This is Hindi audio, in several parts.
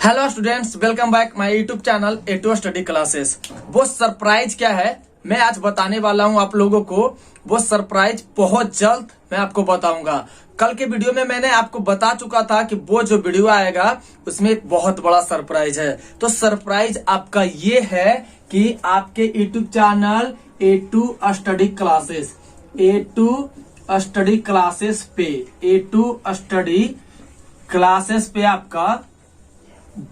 Hello students, welcome back my YouTube channel A2 study classes. वो सरप्राइज क्या है मैं आज बताने वाला हूं आप लोगों को। वो सरप्राइज बहुत जल्द मैं आपको बताऊंगा। कल के वीडियो में मैंने आपको बता चुका था कि वो जो वीडियो आएगा उसमें एक बहुत बड़ा सरप्राइज है। तो सरप्राइज आपका ये है कि आपके YouTube channel A2 study classes A2 study classes पे आपका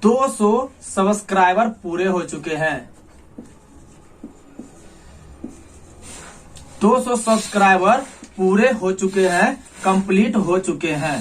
200 सब्सक्राइबर पूरे हो चुके हैं। 200 सब्सक्राइबर पूरे हो चुके हैं, कंप्लीट हो चुके हैं।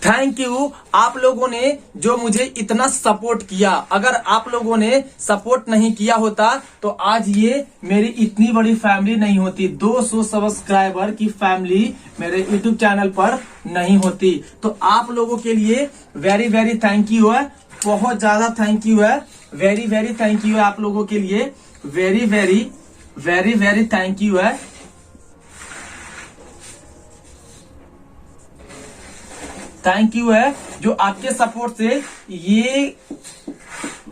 थैंक यू आप लोगों ने जो मुझे इतना सपोर्ट किया। अगर आप लोगों ने सपोर्ट नहीं किया होता तो आज ये मेरी इतनी बड़ी फैमिली नहीं होती। 200 सब्सक्राइबर की फैमिली मेरे यूट्यूब चैनल पर नहीं होती। तो आप लोगों के लिए वेरी वेरी थैंक यू है, बहुत ज्यादा थैंक यू है, वेरी वेरी थैंक यू है आप लोगों के लिए, very very very very thank you है। थैंक यू है जो आपके सपोर्ट से ये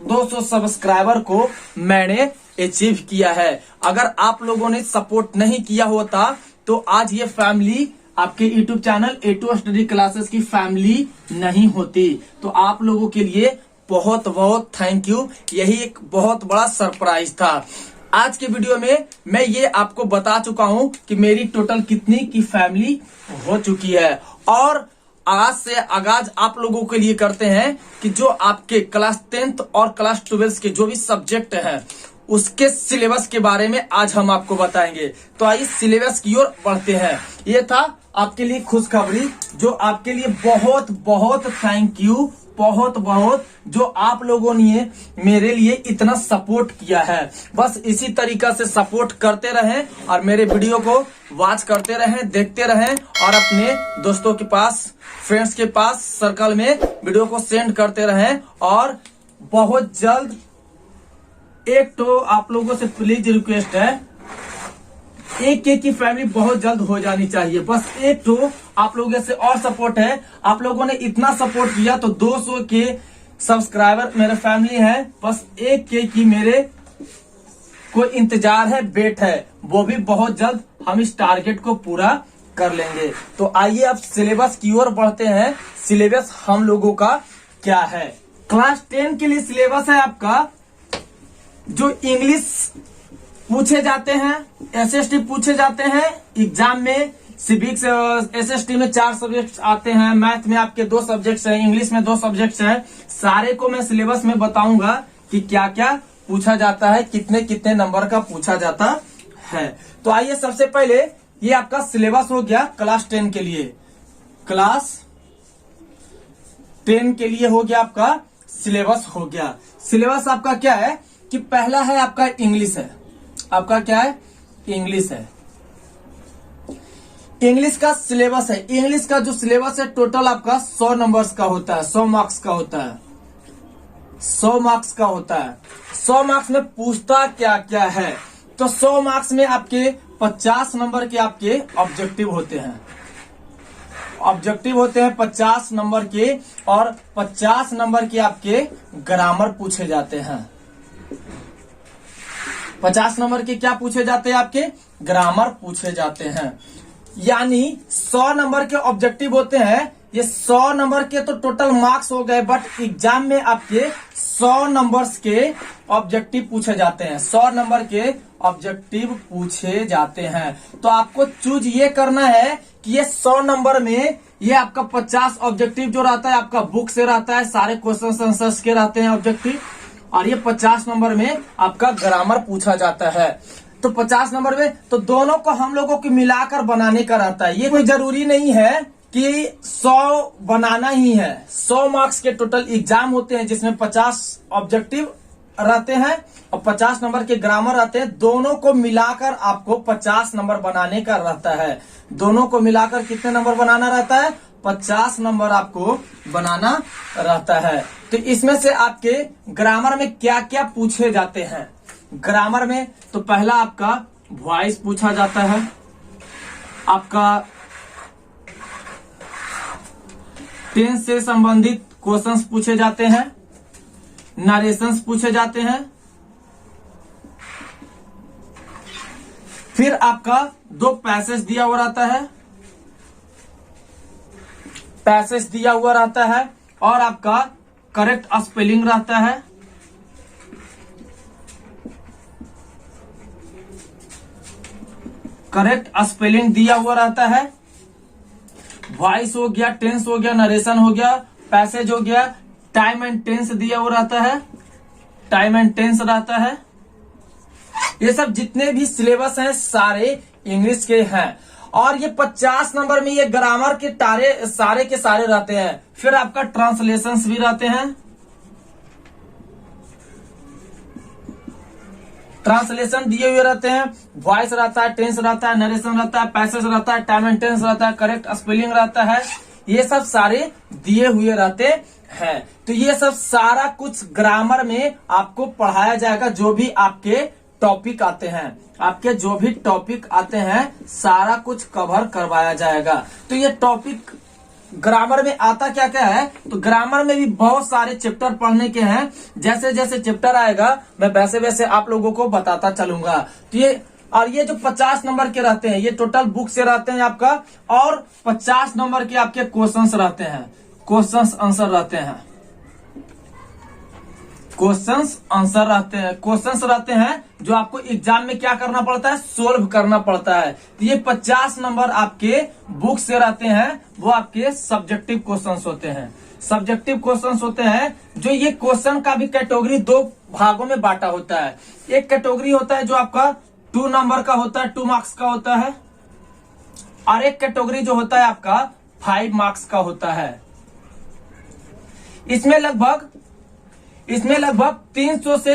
200 सब्सक्राइबर को मैंने अचीव किया है। अगर आप लोगों ने सपोर्ट नहीं किया होता तो आज ये फैमिली आपके YouTube channel A2 study classes की फैमिली नहीं होती। तो आप लोगों के लिए बहुत बहुत थैंक यू। यही एक बहुत बड़ा सरप्राइज था। आज के वीडियो में मैं ये आपको बता चुका हूं कि मेरी टोटल कितनी की फैमिली हो चुकी है। और आज से आगाज आप लोगों के लिए करते हैं कि जो आपके क्लास 10th और क्लास 12 के जो भी सब्जेक्ट हैं उसके सिलेबस के बारे में आज हम आपको बताएंगे। तो आइए सिलेबस की ओर बढ़ते हैं। ये था आपके लिए खुशखबरी, जो आपके लिए बहुत बहुत थैंक यू, बहुत बहुत जो आप लोगों ने मेरे लिए इतना सपोर्ट किया है। बस इसी तरीका से सपोर्ट करते रहें और मेरे वीडियो को वॉच करते रहें, देखते रहें और अपने दोस्तों के पास, फ्रेंड्स के पास, सर्कल में वीडियो को सेंड करते रहें। और बहुत जल्द एक तो आप लोगों से प्लीज रिक्वेस्ट है, एक की फैमिली बहुत जल्द हो जानी चाहिए। बस एक तो आप लोगों से और सपोर्ट है। आप लोगों ने इतना सपोर्ट किया तो 200 के सब्सक्राइबर मेरे फैमिली है। बस एक की मेरे को इंतजार है, वेट है, वो भी बहुत जल्द हम इस टारगेट को पूरा कर लेंगे। तो आइए अब सिलेबस की ओर बढ़ते हैं। सिलेबस हम लोगों का क्या है? क्लास 10 के लिए सिलेबस है आपका जो इंग्लिश पूछे जाते हैं, SST पूछे जाते हैं एग्जाम में। सिविक्स SST में 4 सब्जेक्ट आते हैं, मैथ में आपके 2 सब्जेक्ट्स हैं, इंग्लिश में 2 सब्जेक्ट्स हैं। सारे को मैं सिलेबस में बताऊंगा कि क्या क्या पूछा जाता है, कितने कितने नंबर का पूछा जाता है। तो आइए सबसे पहले ये आपका सिलेबस हो गया क्लास 10 के लिए। क्लास 10 के लिए हो गया आपका सिलेबस हो गया। सिलेबस आपका क्या है कि पहला है आपका इंग्लिश है। आपका क्या है? इंग्लिश है। इंग्लिश का सिलेबस है। इंग्लिश का जो सिलेबस है टोटल आपका 100 नंबर्स का होता है, 100 मार्क्स का होता है, 100 मार्क्स का होता है। 100 मार्क्स में पूछता क्या क्या है? तो 100 मार्क्स में आपके 50 नंबर के आपके ऑब्जेक्टिव होते हैं। ऑब्जेक्टिव होते हैं 50 नंबर के, और 50 नंबर के आपके ग्रामर पूछे जाते हैं। 50 नंबर के क्या पूछे जाते हैं? आपके ग्रामर पूछे जाते हैं। यानी 100 नंबर के ऑब्जेक्टिव होते हैं। ये 100 नंबर के तो टोटल मार्क्स हो गए, बट एग्जाम में आपके 100 नंबर्स के ऑब्जेक्टिव पूछे जाते हैं। 100 नंबर के ऑब्जेक्टिव पूछे जाते हैं। तो आपको चूज ये करना है कि ये 100 नंबर में ये आपका 50 ऑब्जेक्टिव जो रहता है आपका बुक से रहता है, सारे क्वेश्चन आंसर्स के रहते हैं ऑब्जेक्टिव, और ये 50 नंबर में आपका ग्रामर पूछा जाता है। तो 50 नंबर में तो दोनों को हम लोगों को मिलाकर बनाने का रहता है। ये कोई जरूरी नहीं है कि 100 बनाना ही है। 100 मार्क्स के टोटल एग्जाम होते हैं जिसमें 50 ऑब्जेक्टिव रहते हैं और 50 नंबर के ग्रामर रहते हैं। दोनों को मिलाकर आपको 50 नंबर बनाने का रहता है। दोनों को मिलाकर कितने नंबर बनाना रहता है? 50 नंबर आपको बनाना रहता है। तो इसमें से आपके ग्रामर में क्या क्या पूछे जाते हैं? ग्रामर में तो पहला आपका वॉइस पूछा जाता है, आपका टेंस से संबंधित क्वेश्चंस पूछे जाते हैं, नरेशंस पूछे जाते हैं। फिर आपका 2 पैसेज दिया हुआ रहता है, पैसेज दिया हुआ रहता है और आपका करेक्ट स्पेलिंग रहता है। करेक्ट स्पेलिंग दिया हुआ रहता है। वॉइस हो गया, टेंस हो गया, नरेशन हो गया, पैसेज हो गया, टाइम एंड टेंस दिया हुआ रहता है, टाइम एंड टेंस रहता है। ये सब जितने भी सिलेबस हैं सारे इंग्लिश के हैं। और ये 50 नंबर में ये ग्रामर के सारे के सारे रहते हैं। फिर आपका ट्रांसलेशंस भी रहते हैं, ट्रांसलेशन दिए हुए रहते हैं, वॉइस रहता है, टेंस रहता है, नरेशन रहता है, पैसेज रहता है, टाइम एंड टेंस रहता है, करेक्ट स्पेलिंग रहता है। ये सब सारे दिए हुए रहते हैं। तो ये सब सारा कुछ ग्रामर में आपको पढ़ाया जाएगा। जो भी आपके टॉपिक आते हैं, आपके जो भी टॉपिक आते हैं सारा कुछ कवर करवाया जाएगा। तो ये टॉपिक ग्रामर में आता क्या क्या है, तो ग्रामर में भी बहुत सारे चैप्टर पढ़ने के हैं। जैसे जैसे चैप्टर आएगा मैं वैसे वैसे आप लोगों को बताता चलूंगा। तो ये जो 50 नंबर के रहते हैं ये टोटल बुक से रहते हैं आपका, और 50 नंबर के आपके क्वेश्चंस रहते हैं, क्वेश्चंस आंसर रहते हैं, क्वेश्चंस आंसर रहते हैं, क्वेश्चंस रहते हैं जो आपको एग्जाम में क्या करना पड़ता है, सोल्व करना पड़ता है। तो ये 50 नंबर आपके बुक से रहते हैं, वो आपके सब्जेक्टिव क्वेश्चंस होते हैं। सब्जेक्टिव क्वेश्चंस होते हैं जो ये क्वेश्चन का भी कैटेगरी 2 भागों में बांटा होता है। एक कैटेगरी होता है जो आपका 2 नंबर का होता है, 2 मार्क्स का होता है, और एक कैटेगरी जो होता है आपका 5 मार्क्स का होता है। इसमें लगभग 300 से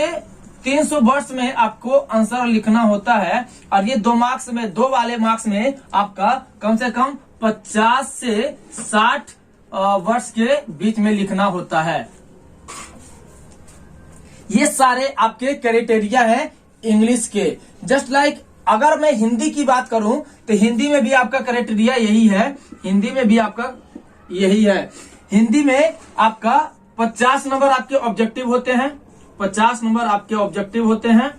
300 वर्ड्स में आपको आंसर लिखना होता है। और ये 2 मार्क्स में, 2 वाले मार्क्स में आपका कम से कम 50 से 60 वर्ड्स के बीच में लिखना होता है। ये सारे आपके क्राइटेरिया हैं इंग्लिश के। जस्ट लाइक अगर मैं हिंदी की बात करूं तो हिंदी में भी आपका क्राइटेरिया यही है, हिंदी में भी आपका यही है। हिंदी में आपका 50 नंबर आपके ऑब्जेक्टिव होते हैं, 50 नंबर आपके ऑब्जेक्टिव होते हैं,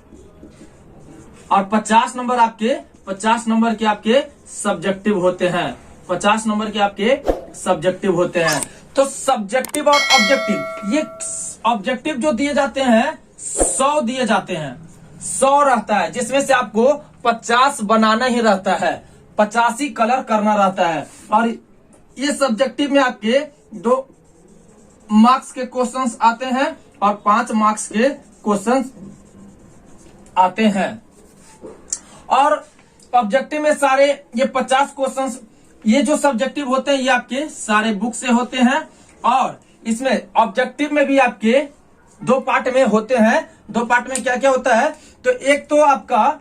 और 50 नंबर के आपके सब्जेक्टिव होते हैं, 50 नंबर के आपके सब्जेक्टिव होते हैं। तो सब्जेक्टिव और ऑब्जेक्टिव, ये ऑब्जेक्टिव जो दिए जाते हैं 100 दिए जाते हैं, 100 रहता है, जिसमें से आपको 50 बनाना ही रहता है, 85 कलर करना रहता है। और ये सब्जेक्टिव में आपके 2 मार्क्स के क्वेश्चंस आते हैं और 5 मार्क्स के क्वेश्चंस आते हैं। और ऑब्जेक्टिव में सारे ये 50 क्वेश्चंस, ये जो सब्जेक्टिव होते हैं ये आपके सारे बुक से होते हैं। और इसमें ऑब्जेक्टिव में भी आपके 2 पार्ट में होते हैं। 2 पार्ट में क्या क्या होता है, तो एक तो आपका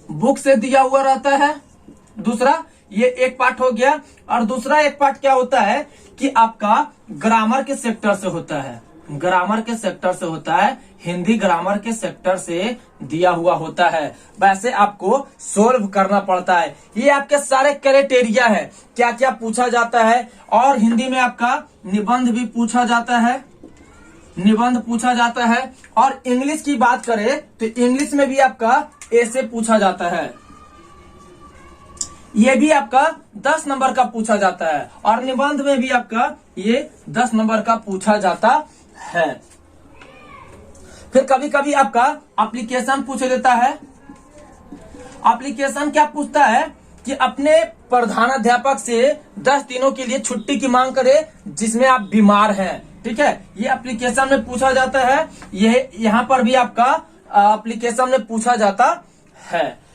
बुक से दिया हुआ रहता है, दूसरा ये एक पार्ट हो गया, और दूसरा एक पार्ट क्या होता है कि आपका ग्रामर के सेक्टर से होता है, ग्रामर के सेक्टर से होता है, हिंदी ग्रामर के सेक्टर से दिया हुआ होता है। वैसे आपको सोल्व करना पड़ता है। ये आपके सारे क्राइटेरिया है, क्या क्या पूछा जाता है। और हिंदी में आपका निबंध भी पूछा जाता है, निबंध पूछा जाता है। और इंग्लिश की बात करें तो इंग्लिश में भी आपका ऐसे पूछा जाता है, ये भी आपका 10 नंबर का पूछा जाता है, और निबंध में भी आपका ये 10 नंबर का पूछा जाता है। फिर कभी कभी आपका एप्लीकेशन पूछ देता है। एप्लीकेशन क्या पूछता है कि अपने प्रधानाध्यापक से 10 दिनों के लिए छुट्टी की मांग करे जिसमें आप बीमार हैं, ठीक है, ये एप्लीकेशन में पूछा जाता है। ये यहाँ पर भी आपका एप्लीकेशन में पूछा जाता है।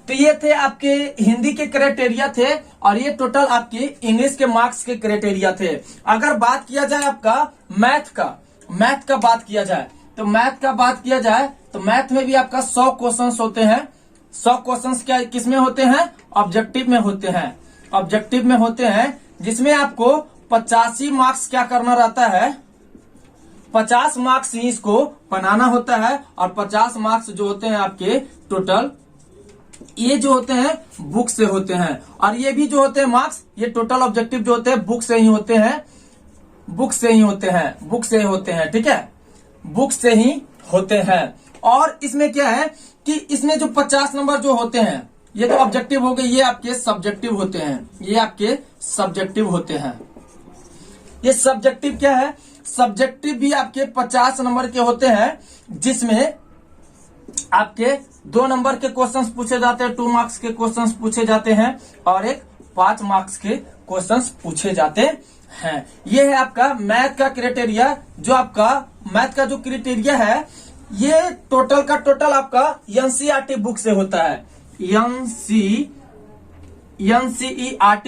तो ये थे आपके हिंदी के क्राइटेरिया थे, और ये टोटल आपके इंग्लिश के मार्क्स के क्राइटेरिया थे। अगर बात किया जाए आपका मैथ का बात किया जाए तो मैथ में भी आपका 100 क्वेश्चंस होते हैं। 100 क्वेश्चंस क्या किसमें होते हैं, ऑब्जेक्टिव में होते हैं, ऑब्जेक्टिव में होते हैं, जिसमें आपको 85 मार्क्स क्या करना रहता है, 50 मार्क्स ही इसको बनाना होता है, और 50 मार्क्स जो होते हैं आपके टोटल ये जो होते हैं बुक से होते हैं, और ये भी जो होते हैं मार्क्स, ये टोटल ऑब्जेक्टिव जो होते हैं बुक से ही होते हैं, बुक से ही होते हैं, बुक से ही होते हैं, ठीक है, बुक से ही होते हैं। और इसमें क्या है कि इसमें जो 50 नंबर जो होते हैं, ये तो ऑब्जेक्टिव हो गए, ये आपके सब्जेक्टिव होते हैं, ये आपके सब्जेक्टिव होते हैं। ये सब्जेक्टिव क्या है, सब्जेक्टिव भी आपके 50 नंबर के होते हैं, जिसमें आपके 2 नंबर के क्वेश्चंस पूछे जाते हैं, 2 मार्क्स के क्वेश्चंस पूछे जाते हैं, और एक 5 मार्क्स के क्वेश्चंस पूछे जाते हैं। ये है आपका मैथ का क्राइटेरिया। जो आपका मैथ का जो क्राइटेरिया है, ये टोटल का टोटल आपका एनसीईआरटी बुक से होता है, एनसीईआरटी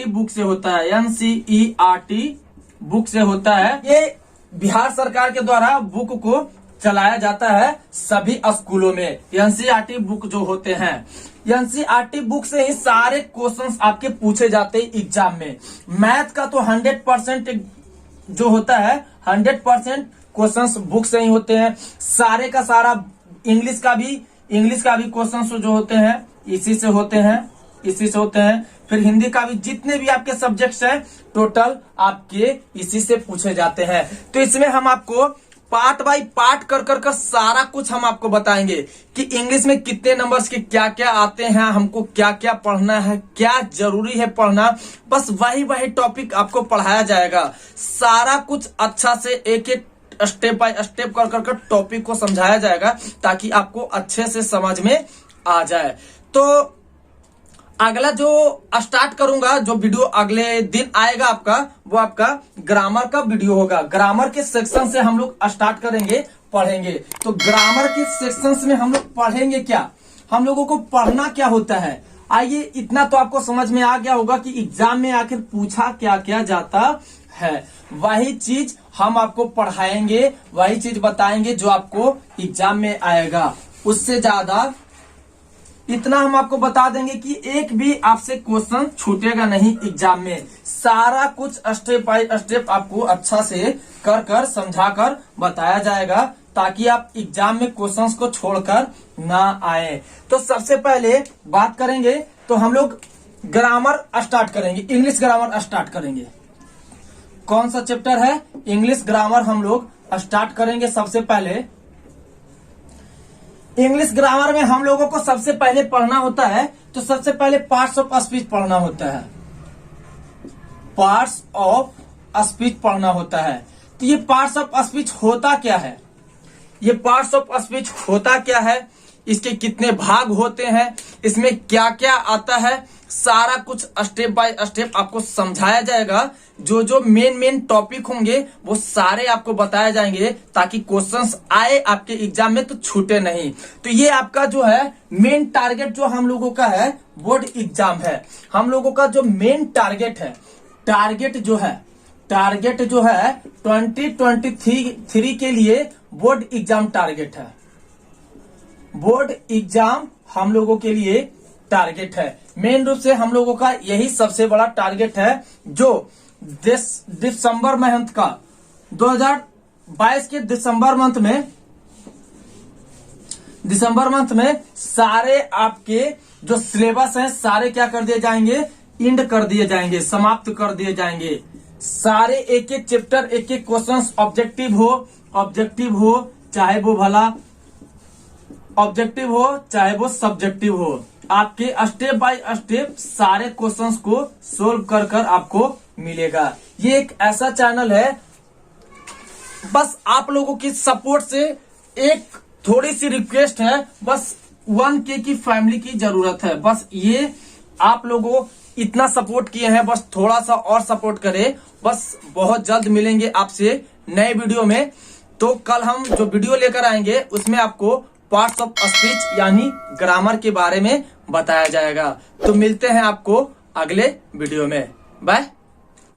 बुक से होता है, एनसीईआरटी बुक से होता है। ये बिहार सरकार के द्वारा बुक को चलाया जाता है सभी स्कूलों में। एनसीईआरटी बुक जो होते हैं, एनसीईआरटी बुक से ही सारे क्वेश्चंस आपके पूछे जाते हैं एग्जाम में। मैथ का तो 100% जो होता है, 100% क्वेश्चंस बुक से ही होते हैं। सारे का सारा इंग्लिश का भी क्वेश्चंस जो होते हैं इसी से होते हैं। फिर हिंदी का भी, जितने भी आपके सब्जेक्ट्स हैं टोटल आपके इसी से पूछे जाते हैं। तो इसमें हम आपको पार्ट बाय पार्ट कर सारा कुछ हम आपको बताएंगे कि इंग्लिश में कितने नंबर्स के क्या क्या आते हैं, हमको क्या क्या पढ़ना है, क्या जरूरी है पढ़ना। बस वही टॉपिक आपको पढ़ाया जाएगा। सारा कुछ अच्छा से एक एक स्टेप बाय स्टेप कर टॉपिक को समझाया जाएगा, ताकि आपको अच्छे से समझ में आ जाए। तो अगला जो स्टार्ट करूंगा, जो वीडियो अगले दिन आएगा आपका, वो आपका ग्रामर का वीडियो होगा। ग्रामर के सेक्शन से हम लोग स्टार्ट करेंगे, पढ़ेंगे। तो ग्रामर के सेक्शन में हम लोग पढ़ेंगे क्या, हम लोगों को पढ़ना क्या होता है। आइए, इतना तो आपको समझ में आ गया होगा कि एग्जाम में आखिर पूछा क्या क्या जाता है। वही चीज हम आपको पढ़ाएंगे, वही चीज बताएंगे जो आपको एग्जाम में आएगा। उससे ज्यादा इतना हम आपको बता देंगे कि एक भी आपसे क्वेश्चन छूटेगा नहीं एग्जाम में। सारा कुछ स्टेप बाय स्टेप आपको अच्छा से कर समझाकर बताया जाएगा, ताकि आप एग्जाम में क्वेश्चंस को छोड़कर ना आए। तो सबसे पहले बात करेंगे, तो हम लोग ग्रामर स्टार्ट करेंगे, इंग्लिश ग्रामर स्टार्ट करेंगे। कौन सा चैप्टर है, इंग्लिश ग्रामर हम लोग स्टार्ट करेंगे। सबसे पहले इंग्लिश ग्रामर में हम लोगों को सबसे पहले पढ़ना होता है, तो सबसे पहले पार्ट्स ऑफ स्पीच पढ़ना होता है। पार्ट्स ऑफ स्पीच पढ़ना होता है। तो ये पार्ट्स ऑफ स्पीच होता क्या है, ये पार्ट्स ऑफ स्पीच होता क्या है, इसके कितने भाग होते हैं, इसमें क्या क्या आता है, सारा कुछ स्टेप बाय स्टेप आपको समझाया जाएगा। जो जो मेन टॉपिक होंगे वो सारे आपको बताए जाएंगे, ताकि क्वेश्चंस आए आपके एग्जाम में तो छूटे नहीं। तो ये आपका जो है मेन टारगेट जो हम लोगों का है, बोर्ड एग्जाम है। हम लोगों का जो मेन टारगेट है, टारगेट जो है 2023 के लिए बोर्ड एग्जाम टारगेट है। बोर्ड एग्जाम हम लोगों के लिए टारगेट है। मेन रूप से हम लोगों का यही सबसे बड़ा टारगेट है, जो दिसंबर मंथ का 2022 के दिसंबर मंथ में सारे आपके जो सिलेबस हैं सारे क्या कर दिए जाएंगे, इंड कर दिए जाएंगे, समाप्त कर दिए जाएंगे। सारे एक एक चैप्टर, एक एक क्वेश्चन, ऑब्जेक्टिव हो चाहे वो भला ऑब्जेक्टिव हो चाहे वो सब्जेक्टिव हो, आपके स्टेप बाय स्टेप सारे क्वेश्चंस को सोल्व कर आपको मिलेगा। ये एक ऐसा चैनल है, बस आप लोगों की सपोर्ट से एक थोड़ी सी रिक्वेस्ट है, बस 1K की फैमिली की जरूरत है। बस ये आप लोगों इतना सपोर्ट किए हैं, बस थोड़ा सा और सपोर्ट करें। बस बहुत जल्द मिलेंगे आपसे नए वीडियो में। तो कल हम जो वीडियो लेकर आएंगे उसमें आपको पार्ट्स ऑफ स्पीच यानी ग्रामर के बारे में बताया जाएगा। तो मिलते हैं आपको अगले वीडियो में। बाय।